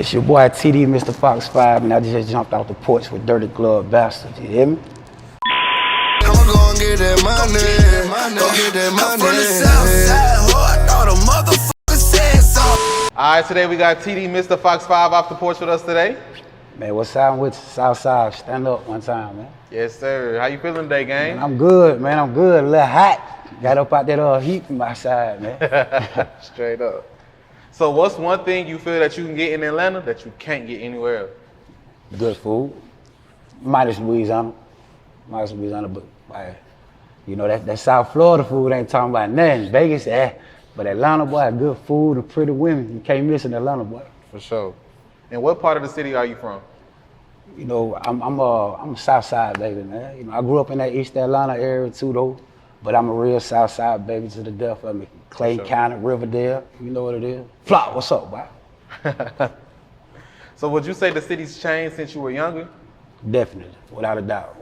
It's your boy TD, Mr. Fox 5, and I just jumped out the porch with Dirty Glove Bastards. You hear me? I'ma go and get that money. Go get that money. I'm from the Southside, I thought a motherfucker said so. All right, today we got TD, Mr. Fox 5 off the porch with us today. Man, what's up with you? Southside? Stand up one time, man. Yes, sir. How you feeling today, gang? Man, I'm good, man. I'm good. A little hot. Got up out that heat from my side, man. Straight up. So what's one thing you feel that you can get in Atlanta that you can't get anywhere else? Good food. Minus Louisiana. But you know, that South Florida food ain't talking about nothing. Vegas, but Atlanta, boy, good food and pretty women. You can't miss in Atlanta, boy. For sure. And what part of the city are you from? You know, I'm a Southside baby, man. You know, I grew up in that East Atlanta area too, though. But I'm a real Southside baby to the death of me. Clayton County, Riverdale, you know what it is. Flop, what's up, boy? So would you say the city's changed since you were younger? Definitely, without a doubt.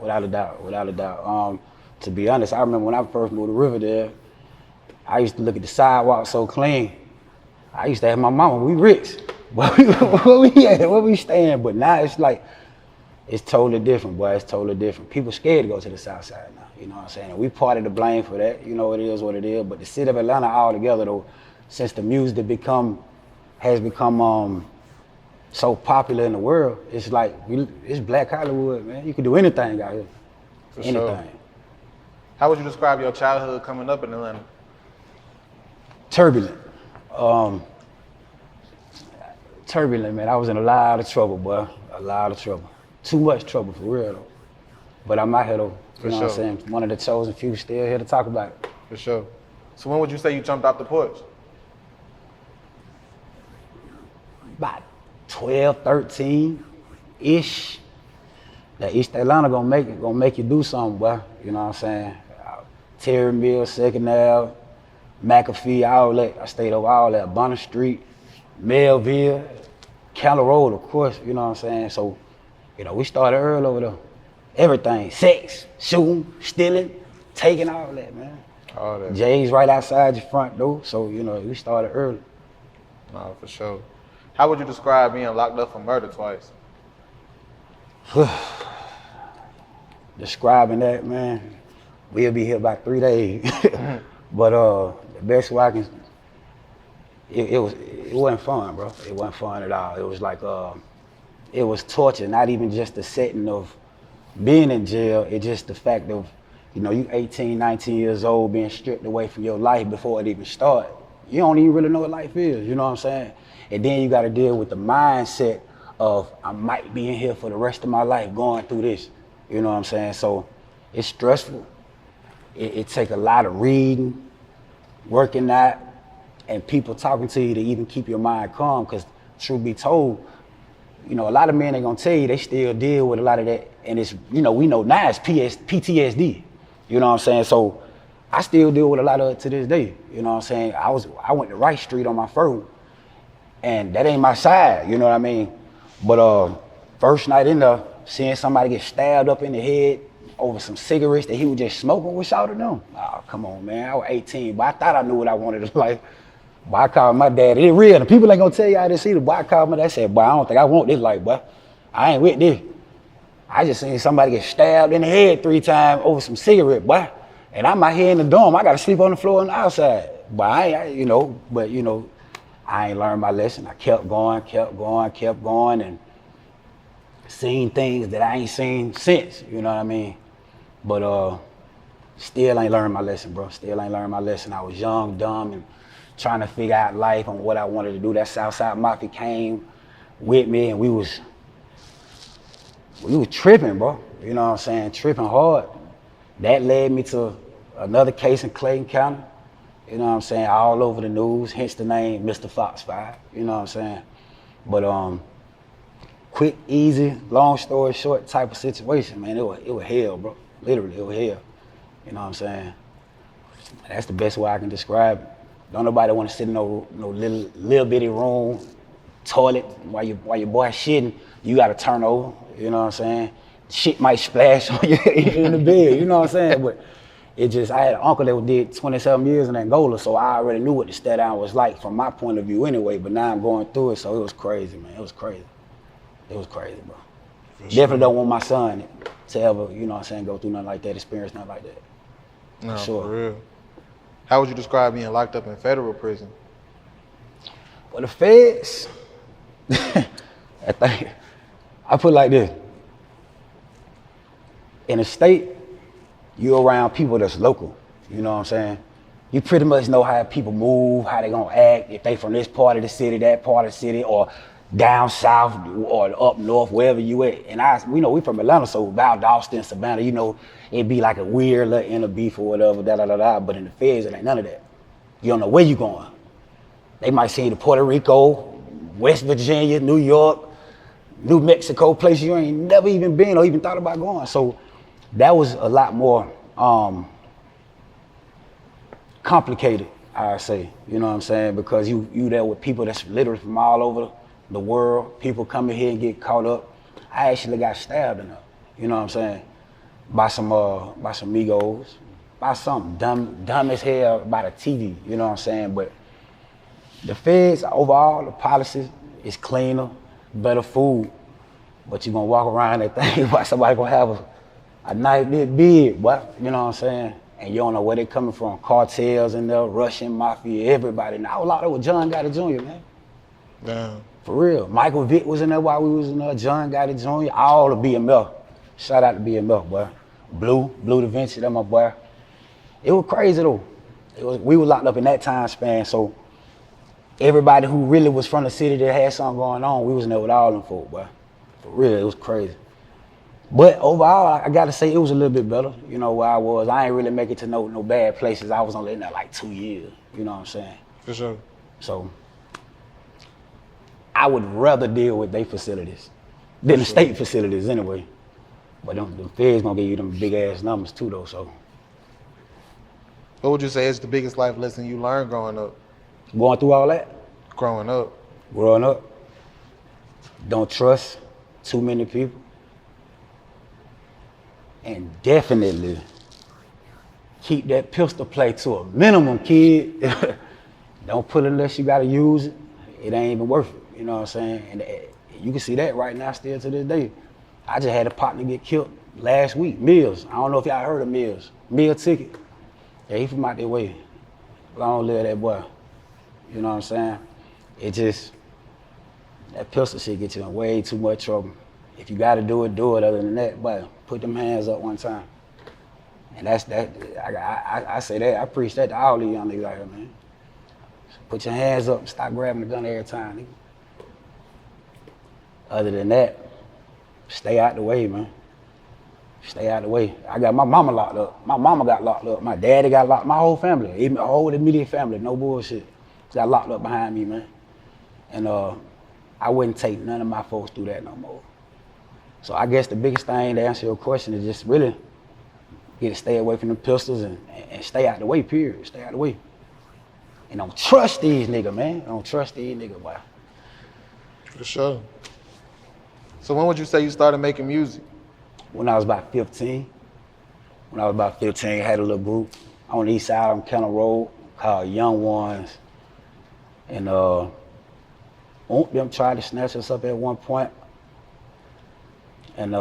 To be honest, I remember when I first moved to Riverdale, I used to look at the sidewalk so clean. I used to ask my mama, we rich. Where we staying? But now it's like, it's totally different, boy. It's totally different. People scared to go to the South Side now, you know what I'm saying? And we part of the blame for that, you know, it is what it is. But the city of Atlanta altogether, though, since the music has become so popular in the world, it's like, it's Black Hollywood, man. You can do anything out here. For anything. Sure. How would you describe your childhood coming up in Atlanta? Turbulent. Turbulent, man. I was in a lot of trouble, boy. A lot of trouble. Too much trouble, for real, though. But I'm out here, though. You know what I'm saying? One of the chosen few still here to talk about it. For sure. So when would you say you jumped off the porch? About 12, 13-ish. That East Atlanta gonna make you do something, boy. You know what I'm saying? Terry Mill, Second Ave, McAfee, all that. I stayed over all that. Bonner Street, Melville, Keller Road, of course, you know what I'm saying? So, you know, we started early over there. Everything, sex, shooting, stealing, taking, all that, man. All that. Jay's right outside your front door, so, you know, we started early. No, for sure. How would you describe being locked up for murder twice? Describing that, man, we'll be here about 3 days. But the best way I can, it wasn't fun, bro. It wasn't fun at all. It was like, it was torture, not even just the setting of being in jail. It's just the fact of, you know, you 18, 19 years old being stripped away from your life before it even started. You don't even really know what life is, you know what I'm saying? And then you gotta deal with the mindset of, I might be in here for the rest of my life going through this, you know what I'm saying? So it's stressful. It takes a lot of reading, working out, and people talking to you to even keep your mind calm, because truth be told, you know, a lot of men ain't gonna tell you they still deal with a lot of that, and it's, you know, we know now it's PTSD, you know what I'm saying? So I still deal with a lot of it to this day, you know what I'm saying? I went to Wright Street on my first, and that ain't my side, you know what I mean? But first night in there, seeing somebody get stabbed up in the head over some cigarettes that he was just smoking, wish I would've known. Oh, come on, man, I was 18, but I thought I knew what I wanted in life. Boy, I called my dad. It's real. The people ain't gonna tell you how this either. Boy, I called my dad. I said, boy, I don't think I want this life, boy. I ain't with this. I just seen somebody get stabbed in the head 3 times over some cigarette, boy. And I'm out here in the dorm. I gotta sleep on the floor on the outside. But I ain't learned my lesson. I kept going, and seen things that I ain't seen since, you know what I mean? But still ain't learned my lesson, bro. Still ain't learned my lesson. I was young, dumb, and trying to figure out life and what I wanted to do. That Southside Mafia came with me, and we was tripping, bro. You know what I'm saying? Tripping hard. That led me to another case in Clayton County. You know what I'm saying? All over the news, hence the name Mr. Fox 5. You know what I'm saying? But quick, easy, long story short type of situation, man. It was hell, bro. Literally, it was hell. You know what I'm saying? That's the best way I can describe it. Don't nobody want to sit in no little bitty room, toilet, while your boy shitting, you gotta turn over, you know what I'm saying? Shit might splash on you in the bed, you know what I'm saying? But It just, I had an uncle that did 27 years in Angola, so I already knew what the stay down was like from my point of view anyway, but now I'm going through it, so it was crazy, man. It was crazy. It was crazy, bro. Definitely don't want my son to ever, you know what I'm saying, go through nothing like that, experience nothing like that. No, sure. for real. How would you describe being locked up in federal prison? Well, the feds, I put it like this. In a state, you're around people that's local, you know what I'm saying? You pretty much know how people move, how they gonna act, if they from this part of the city, that part of the city, or down south, or up north, wherever you at. And we know we from Atlanta, so Valdosta, Savannah, you know, it'd be like a weird little inner beef or whatever, but in the feds, it ain't none of that. You don't know where you going. They might send you to Puerto Rico, West Virginia, New York, New Mexico, places you ain't never even been or even thought about going. So that was a lot more complicated, I say, you know what I'm saying? Because you there with people that's literally from all over the world, people coming here and get caught up. I actually got stabbed in there, you know what I'm saying? By some Migos, by something dumb as hell by the TV, you know what I'm saying? But the feds, overall, the policies is cleaner, better food, but you gonna walk around that thing while somebody gonna have a knife this big, what? You know what I'm saying? And you don't know where they coming from. Cartels in there, Russian Mafia, everybody. Now a lot of it was John Gotti Jr., man. Damn. For real. Michael Vick was in there while we was in there, John Gotti Jr., all the BMF. Shout out to BMF, boy. Blue Da Vinci, that my boy. It was crazy though. We were locked up in that time span, so everybody who really was from the city that had something going on, we was in there with all them folk, boy. For real, it was crazy. But overall, I gotta say it was a little bit better, you know, where I was. I ain't really make it to no bad places. I was only in there like 2 years, you know what I'm saying? For sure. So I would rather deal with their facilities than the state facilities anyway. But them feds gonna give you them big ass numbers too though, so. What would you say is the biggest life lesson you learned growing up? Going through all that? Growing up. Growing up, don't trust too many people. And definitely keep that pistol play to a minimum, kid. Don't put it unless you gotta use it. It ain't even worth it, you know what I'm saying? And you can see that right now still to this day. I just had a partner get killed last week, Mills. I don't know if y'all heard of Mills. Mill Ticket. Yeah, he from out that way. Long live that boy. You know what I'm saying? It just, that pistol shit gets you in way too much trouble. If you gotta do it, do it. Other than that, but put them hands up one time. And that's that. I say that, I preach that to all these young niggas out here, man. Put your hands up and stop grabbing the gun every time, nigga. Other than that, stay out the way, man. Stay out the way. I got my mama locked up. My mama got locked up. My daddy got locked. My whole family, even my whole immediate family, no bullshit, got locked up behind me, man. And I wouldn't take none of my folks through that no more. So I guess the biggest thing to answer your question is just really stay away from the pistols and stay out the way, period. Stay out the way. And don't trust these niggas, man. Don't trust these niggas, boy. For sure. So when would you say you started making music? When I was about 15. When I was about 15, I had a little group on the east side on Kennel Road called Young Ones. And them tried to snatch us up at one point. And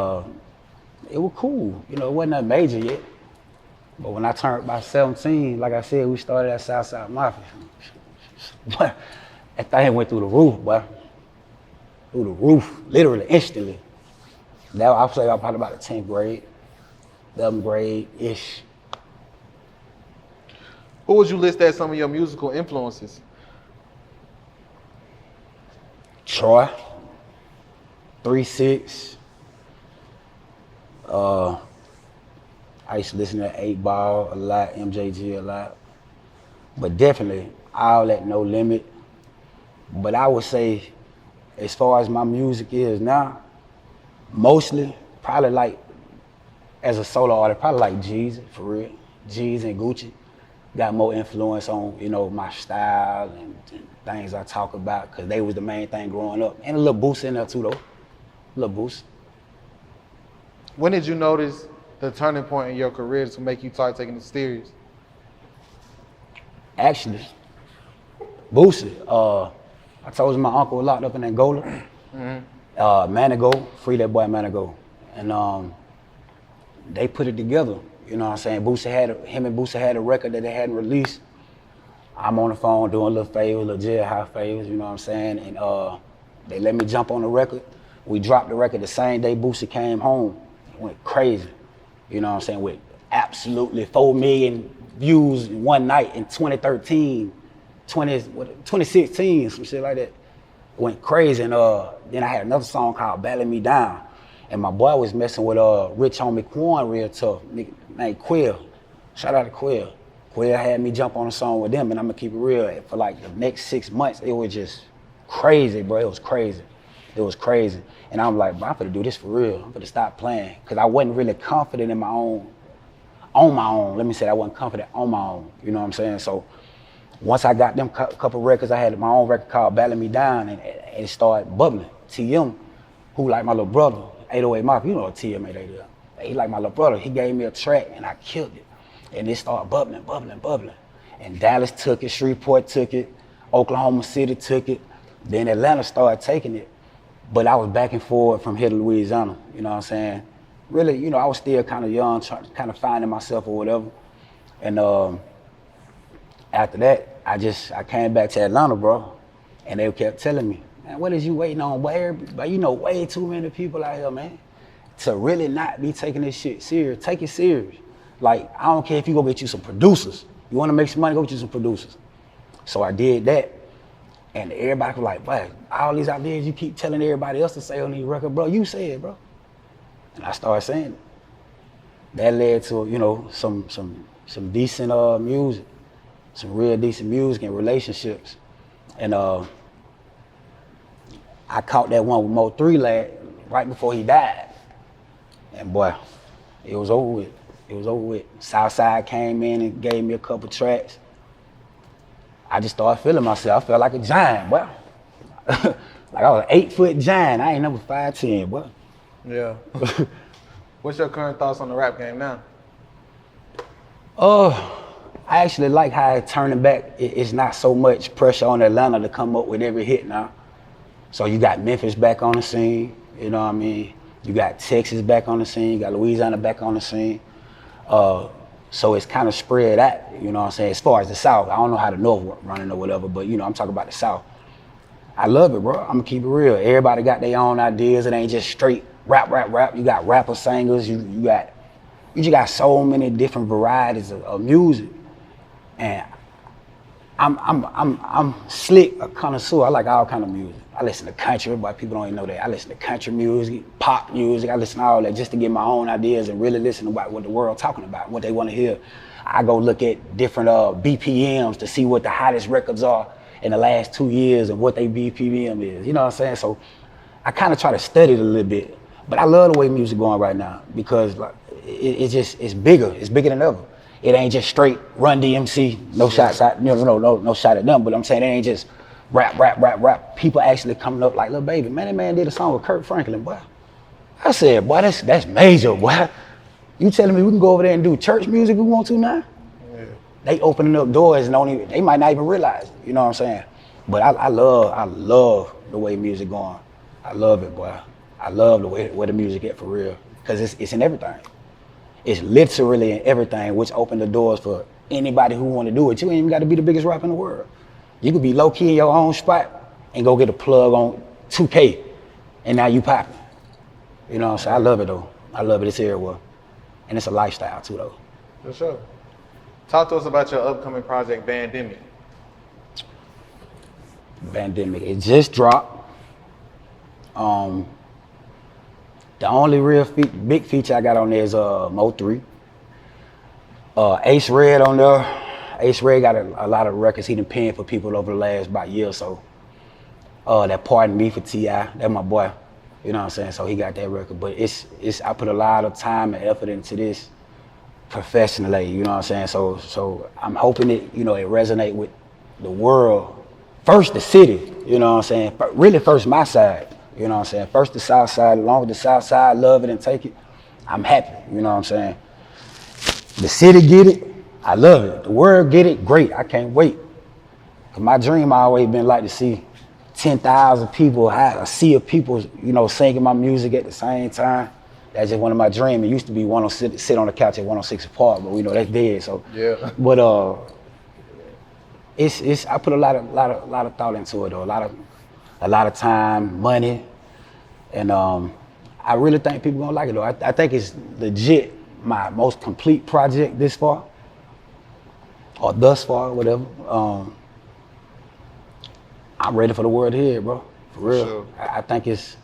it was cool. You know, it wasn't that major yet. But when I turned about 17, like I said, we started at Southside Mafia. But that thing went through the roof, boy. Through the roof, literally, instantly. Now I would say I was probably about the 10th grade, 11th grade-ish. Who would you list as some of your musical influences? Troy, 3-6. I used to listen to 8 Ball a lot, MJG a lot. But definitely, all that No Limit. But I would say, as far as my music is now, mostly, probably like, as a solo artist, probably like Jeezy, for real. Jeezy and Gucci got more influence on, you know, my style and things I talk about, because they was the main thing growing up. And a little Boosie in there too, though. A little Boosie. When did you notice the turning point in your career to make you start taking it serious? Actually, Boosie. I told you my uncle was locked up in Angola. Manny free that boy Manny. And they put it together. You know what I'm saying? Him and Boosie had a record that they hadn't released. I'm on the phone doing little favors, little jailhouse favors, you know what I'm saying? And they let me jump on the record. We dropped the record the same day Boosie came home. It went crazy, you know what I'm saying? With absolutely 4 million views in one night in 2016, some shit like that. It went crazy. And then I had another song called Battling Me Down. And my boy was messing with Rich Homie Quan real tough, nigga named Quill. Shout out to Quill. Quill had me jump on a song with them, and I'm gonna keep it real. For like the next 6 months, it was just crazy, bro. It was crazy. It was crazy. And I'm like, bro, I'm gonna do this for real. I'm gonna stop playing. Cause I wasn't really confident in on my own. Let me say I wasn't confident on my own. You know what I'm saying? So once I got them couple records, I had my own record called Battling Me Down, and it started bubbling. TM, who like my little brother, 808 Mafia, you know what TM 808 is. He like my little brother. He gave me a track and I killed it. And it started bubbling. And Dallas took it, Shreveport took it, Oklahoma City took it. Then Atlanta started taking it. But I was back and forth from here to Louisiana, you know what I'm saying? Really, you know, I was still kind of young, kind of finding myself or whatever. And after that, I came back to Atlanta, bro. And they kept telling me, man, what is you waiting on, boy? But you know, way too many people out here, man, to really not be taking this shit serious. Take it serious. Like, I don't care if you go get you some producers. You want to make some money, go get you some producers. So I did that. And everybody was like, boy, all these ideas you keep telling everybody else to say on these records, bro, you say it, bro. And I started saying it. That led to, you know, some decent music, some real decent music and relationships. And I caught that one with Mo3 right before he died. And boy, it was over with. It was over with. Southside came in and gave me a couple tracks. I just started feeling myself. I felt like a giant, boy. Like I was an 8-foot giant. I ain't never 5'10", boy. Yeah. What's your current thoughts on the rap game now? I actually like how it's turning back. It's not so much pressure on Atlanta to come up with every hit now. So you got Memphis back on the scene, you know what I mean? You got Texas back on the scene, you got Louisiana back on the scene. So it's kind of spread out, you know what I'm saying? As far as the South, I don't know how the North running or whatever, but you know, I'm talking about the South. I love it, bro. I'm gonna keep it real. Everybody got their own ideas. It ain't just straight rap. You got rapper singers. You just got so many different varieties of music. And I'm slick, a connoisseur. I like all kind of music. I listen to country, but people don't even know that. I listen to country music, pop music. I listen to all that just to get my own ideas and really listen about what the world's talking about, what they want to hear. I go look at different BPMs to see what the hottest records are in the last 2 years and what they BPM is. You know what I'm saying? So I kind of try to study it a little bit. But I love the way music going right now because like, it's bigger. It's bigger than ever. It ain't just straight Run DMC, no shots out, no shot at them. But I'm saying it ain't just rap. People actually coming up like, little baby, man, that man did a song with Kirk Franklin, boy. I said, boy, that's major, boy. You telling me we can go over there and do church music if we want to now? Yeah. They opening up doors and they might not even realize it, you know what I'm saying? But I love the way music going. I love it, boy. I love the way where the music at for real. Cause it's in everything. It's literally in everything, which opened the doors for anybody who want to do it. You ain't even got to be the biggest rapper in the world. You could be low key in your own spot and go get a plug on 2K, and now you popping. You know what I'm saying? I love it though. I love it. It's everywhere, and it's a lifestyle too though. For sure. Talk to us about your upcoming project, Bandemic. Bandemic. It just dropped. The only real big feature I got on there is Mo3. Ace Red on there. Ace Red got a lot of records he done penned for people over the last about year or so. That Pardon Me for T.I., that's my boy. You know what I'm saying? So he got that record. But I put a lot of time and effort into this professionally, you know what I'm saying? So I'm hoping it resonate with the world. First the city, you know what I'm saying? Really first my side. You know what I'm saying? First the Southside, along with the Southside, love it and take it. I'm happy, you know what I'm saying? The city get it, I love it. The world get it, great, I can't wait. Cause my dream always been like to see 10,000 people, a sea of people, you know, singing my music at the same time. That's just one of my dreams. It used to be sit on the couch at 106 Park, but we know that's dead. So yeah. But it's I put a lot of thought into it though. A lot of time, money, and I really think people gonna like it though. I think it's legit my most complete project this far, or thus far, whatever. I'm ready for the world to hear it, bro. For real. Sure. I think it's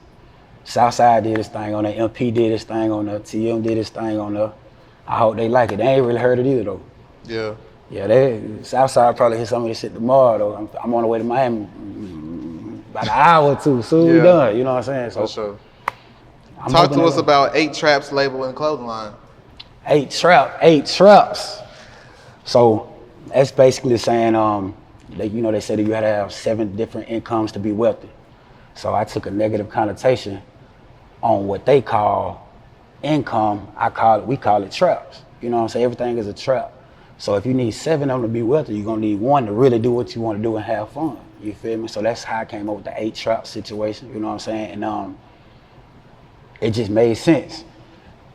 Southside did his thing on there, MP did his thing on there, TM did his thing on there. I hope they like it. They ain't really heard it either though. Yeah. Yeah, Southside probably hit some of this shit tomorrow though. I'm on the way to Miami about an hour or two. Soon we done, you know what I'm saying? So for sure. Talk to us about 8traps label and clothing line. 8traps. So that's basically saying they said that you had to have 7 different incomes to be wealthy. So I took a negative connotation on what they call income. We call it traps. You know what I'm saying? Everything is a trap. So if you need 7 of them to be wealthy, you're gonna need 1 to really do what you want to do and have fun. You feel me? So that's how I came up with the 8trap situation. You know what I'm saying? And it just made sense.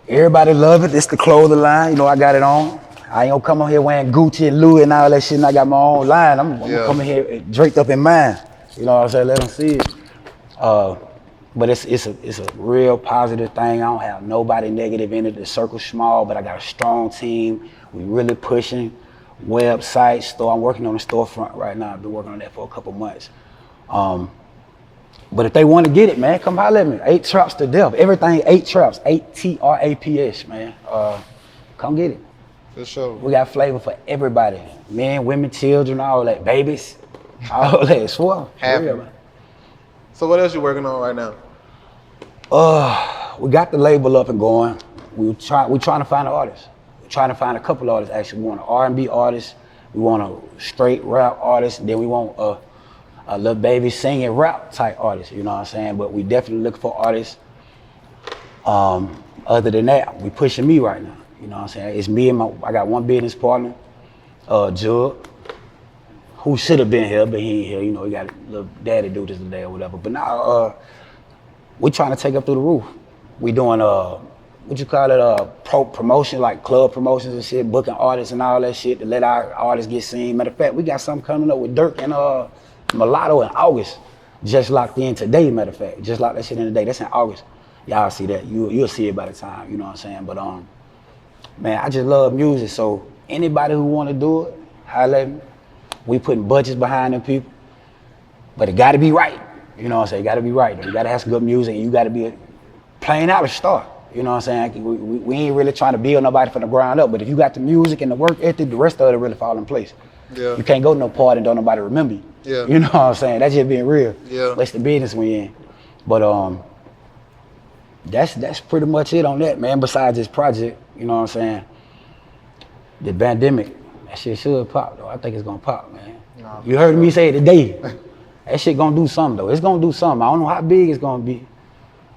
Everybody love it. It's the clothing line. You know, I got it on. I ain't gonna come on here wearing Gucci and Louis and all that shit, and I got my own line. I'm gonna come in here draped up in mine. You know what I'm saying? Let them see it. But it's a real positive thing. I don't have nobody negative in it. The circle's small, but I got a strong team. We really pushing. Website, store. I'm working on the storefront right now. I've been working on that for a couple months. But if they want to get it, man, come holler at me. 8traps to death. Everything 8traps. 8traps, man. Come get it. For sure. We got flavor for everybody. Men, women, children, all that. Babies. All that. Swear. Happy. So what else you working on right now? We got the label up and going. We trying to find an artist. We're trying to find a couple artists actually. We want an R&B artist. We want a straight rap artist. Then we want a little baby singing rap type artist. You know what I'm saying? But we definitely looking for artists. Other than that, we pushing me right now. You know what I'm saying? It's me and I got one business partner, Jug, who should have been here, but he ain't here. You know, he got a little daddy duties today or whatever. But now, we trying to take up through the roof. We doing, promotion, like club promotions and shit, booking artists and all that shit to let our artists get seen. Matter of fact, we got something coming up with Dirk and Mulatto in August. Just locked in today, matter of fact. Just locked that shit in today. That's in August. Y'all see that. You'll see it by the time, you know what I'm saying? But man, I just love music, so anybody who want to do it, holla at me. We putting budgets behind them people, but it got to be right. You know what I'm saying? It got to be right. You got to have some good music, and you got to be playing out a star. You know what I'm saying? We ain't really trying to build nobody from the ground up, but if you got the music and the work ethic, the rest of it really fall in place. Yeah. You can't go to no party and don't nobody remember you. Yeah. You know what I'm saying? That's just being real. Yeah. That's the business we in. But that's pretty much it on that, man. Besides this project, you know what I'm saying? The Bandemic, that shit should pop though. I think it's gonna pop, man. Nah, you heard me say it today. That shit gonna do something though. It's gonna do something. I don't know how big it's gonna be,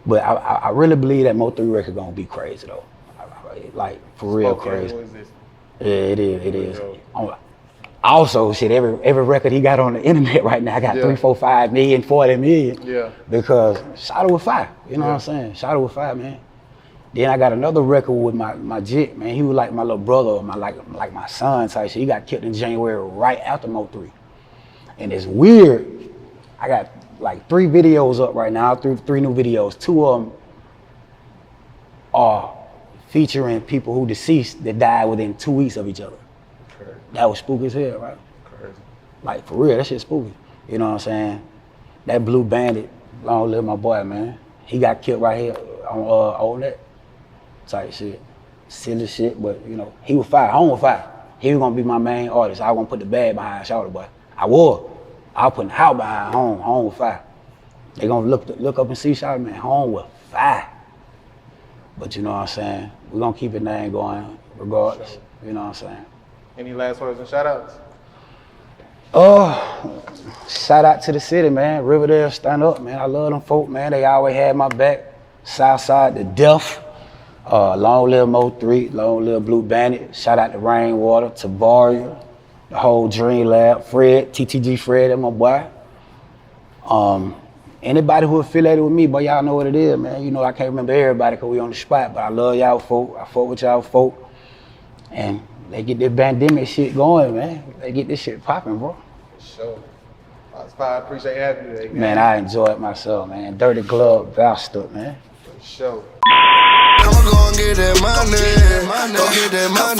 but I really believe that Mo3 record gonna be crazy though. Like for real crazy. Yeah, it is. Also, shit, every record he got on the internet right now, I got 3, 4, 5 million, 40 million. Yeah. Because shot it with fire. You know what I'm saying? Shot it with fire, man. Then I got another record with my jit, man. He was like my little brother, like my son type shit. He got killed in January right after Mo3. And it's weird. I got like 3 videos up right now, three new videos. 2 of them are featuring people who deceased that died within 2 weeks of each other. Crazy. That was spooky as hell, right? Crazy. Like for real, that shit spooky. You know what I'm saying? That Blue Bandit, long live my boy, man. He got killed right here on all that type shit. Silly shit, but you know, he was fire, home was fire. He was gonna be my main artist. I was gonna put the bag behind Shawty, boy. I was putting the house behind home was fire. They gonna look up and see Shawty, man, home was fire. But you know what I'm saying? We're gonna keep the name going regardless. Sure. You know what I'm saying? Any last words and shout outs? Shout out to the city, man. Riverdale, stand up, man. I love them folk, man. They always had my back. Southside, the death. Long live Mo3, long live Blue Bandit. Shout out to Rainwater, Tabaria, the whole Dream Lab, Fred, TTG Fred, that's my boy. Anybody who affiliated with me, boy, y'all know what it is, man. You know, I can't remember everybody because we on the spot, but I love y'all folk. I fuck with y'all folk. And they get this Bandemic shit going, man. They get this shit popping, bro. For sure. I appreciate having you today, Man, I enjoyed myself, man. Dirty Glove, Valster, man. For sure. I'ma go and get that money. Go get that money.